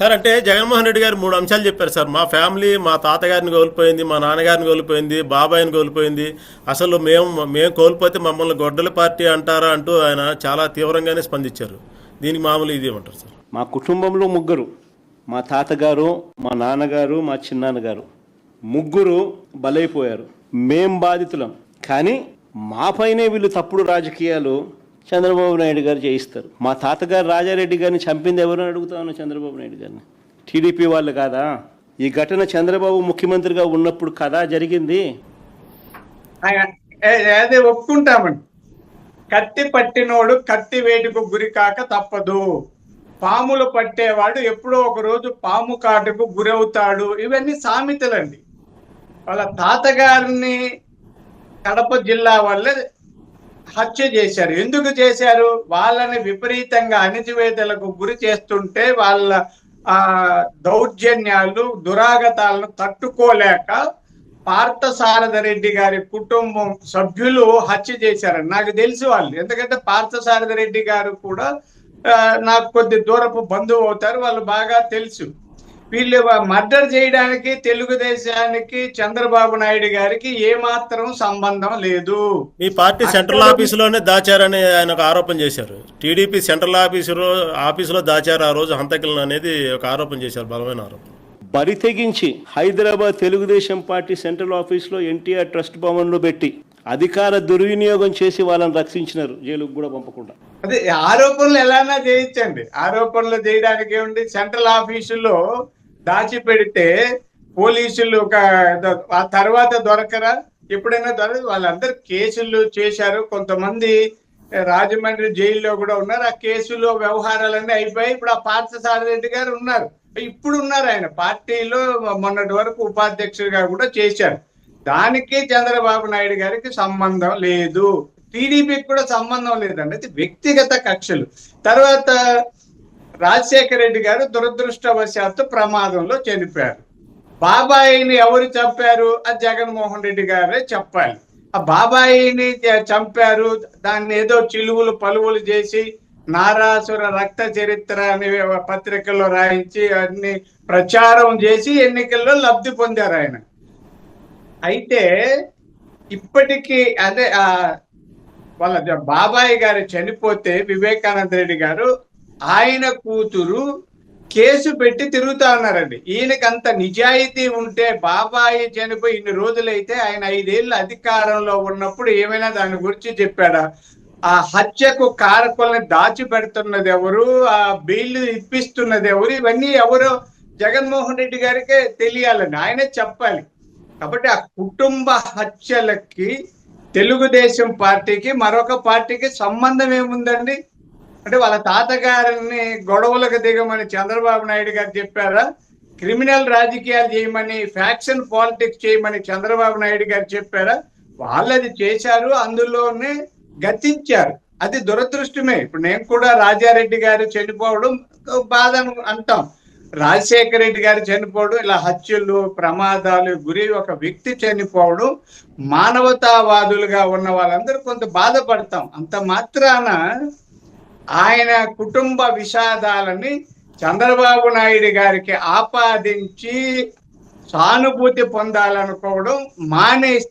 Sir అంటే జగన్మోహన్ రెడ్డి గారు మూడు అంశాలు చెప్పారు సార్. మా ఫ్యామిలీ మా తాతగారిని కోల్పోయింది, మా నాన్నగారిని కోల్పోయింది, బాబాయిని కోల్పోయింది. అసలు మేము కోల్పోతే మమ్మల్ని గొడ్డల పార్టీ అంటారా అంటూ ఆయన చాలా తీవ్రంగానే స్పందించారు. దీనికి మామూలు ఇది ఏమంటారు సార్? మా కుటుంబంలో ముగ్గురు, మా తాతగారు, మా నాన్నగారు, మా చిన్నాన్నగారు ముగ్గురు బలైపోయారు. మేం బాధితులం. కానీ మాపైనే వీళ్ళు తప్పుడు రాజకీయాలు చంద్రబాబు నాయుడు గారు చేయిస్తారు. మా తాతగారు రాజారెడ్డి గారిని చంపింది ఎవరు అడుగుతాను? చంద్రబాబు నాయుడు గారిని. టీడీపీ వాళ్ళు కాదా? ఈ ఘటన చంద్రబాబు ముఖ్యమంత్రిగా ఉన్నప్పుడు కదా జరిగింది. అదే ఒప్పుకుంటామండి. కత్తి పట్టినోడు కత్తి వేటుకు గురి కాక తప్పదు. పాములు పట్టేవాడు ఎప్పుడో ఒక రోజు పాము కాటుకు గురవుతాడు. ఇవన్నీ సామెతలండి. వాళ్ళ తాతగారిని కడప జిల్లా వాళ్ళే హత్య చేశారు. ఎందుకు చేశారు? వాళ్ళని విపరీతంగా అణిచివేతలకు గురి చేస్తుంటే వాళ్ళ దౌర్జన్యాలు దురాగతాలను తట్టుకోలేక పార్థసారథి గారి కుటుంబం సభ్యులు హత్య చేశారని నాకు తెలిసి వాళ్ళు. ఎందుకంటే పార్థసారథి గారు కూడా నాకు కొద్ది దూరపు బంధువు అవుతారు. వాళ్ళు బాగా తెలుసు. వీళ్ళు మర్డర్ చేయడానికి తెలుగుదేశానికి చంద్రబాబు నాయుడు గారికి ఏమాత్రం సంబంధం లేదు. మీ పార్టీ సెంట్రల్ ఆఫీసులోనే దాచారని ఆయన ఒక ఆరోపణ చేశారు. టీడీపీ సెంట్రల్ ఆఫీసులో దాచారు ఆ రోజు హంతకులను అనేది ఒక ఆరోపణ చేశారు, బలమైన ఆరోపణ. బరి తెగించి హైదరాబాద్ తెలుగుదేశం పార్టీ సెంట్రల్ ఆఫీస్లో ఎన్టీఆర్ ట్రస్ట్ భవన్లో పెట్టి అధికార దుర్వినియోగం చేసి వాళ్ళని రక్షించినారు, జైలుకు కూడా పంపకుండా. అదే ఆరోపణలు ఎలానా చేయొచ్చండి. ఆరోపణలు చేయడానికి ఏముంది? సెంట్రల్ ఆఫీసులో దాచిపెడితే పోలీసులు ఆ తర్వాత దొరకరా? ఎప్పుడైనా దొరకదు. వాళ్ళందరూ కేసులు చేశారు. కొంతమంది రాజమండ్రి జైల్లో కూడా ఉన్నారు. ఆ కేసులో వ్యవహారాలన్నీ అయిపోయాయి. ఇప్పుడు ఆ పార్థసారథి గారు ఉన్నారు. ఇప్పుడు ఉన్నారు. ఆయన పార్టీలో మొన్నటి వరకు ఉపాధ్యక్షుడిగా కూడా చేశారు. దానికి చంద్రబాబు నాయుడు గారికి సంబంధం లేదు. టీడీపీకి కూడా సంబంధం లేదండి. అది వ్యక్తిగత కక్షలు. తర్వాత రాజశేఖర రెడ్డి గారు దురదృష్టవశాత్తు ప్రమాదంలో చనిపోయారు. బాబాయిని ఎవరు చంపారు? అది జగన్మోహన్ రెడ్డి గారే చెప్పాలి. ఆ బాబాయిని చంపారు, దాన్ని ఏదో చిలువులు పలువులు చేసి నారాసుర రక్త చరిత్ర అనే పత్రికల్లో రాయించి అన్ని ప్రచారం చేసి ఎన్నికల్లో లబ్ధి పొందారు ఆయన. అయితే ఇప్పటికీ అదే వాళ్ళ బాబాయి గారు చనిపోతే వివేకానంద రెడ్డి గారు ఆయన కూతురు కేసు పెట్టి తిరుగుతా ఉన్నారండి. ఈయనకి అంత నిజాయితీ ఉంటే బాబాయి చనిపోయి ఇన్ని రోజులైతే ఆయన 5 ఏళ్ళు అధికారంలో ఉన్నప్పుడు ఏమైనా దాని గురించి చెప్పాడా? ఆ హత్యకు కారకుల్ని దాచిపెడుతున్నది ఎవరు? ఆ బెయిల్ ఇప్పిస్తున్నది ఎవరు? ఇవన్నీ ఎవరో జగన్మోహన్ రెడ్డి గారికే తెలియాలండి. ఆయనే చెప్పాలి. కాబట్టి ఆ కుటుంబ హత్యలకి తెలుగుదేశం పార్టీకి మరొక పార్టీకి సంబంధం ఏముందండి? అంటే వాళ్ళ తాతగారిని గొడవలకు దిగమని చంద్రబాబు నాయుడు గారు చెప్పారా? క్రిమినల్ రాజకీయాలు చేయమని, ఫ్యాక్షన్ పాలిటిక్స్ చేయమని చంద్రబాబు నాయుడు గారు చెప్పారా? వాళ్ళది చేశారు, అందులోనే గతించారు. అది దురదృష్టమే. ఇప్పుడు నేను కూడా రాజారెడ్డి గారు చనిపోవడం బాధ అంటాం. రాజశేఖర రెడ్డి గారు చనిపోవడం, ఇలా హత్యలు ప్రమాదాలు గురి ఒక వ్యక్తి చనిపోవడం, మానవతావాదులుగా ఉన్న వాళ్ళందరూ కొంత బాధపడతాం. అంత మాత్రాన ఆయన కుటుంబ విషాదాలని చంద్రబాబు నాయుడు గారికి ఆపాదించి సానుభూతి పొందాలనుకోవడం మానేస్తే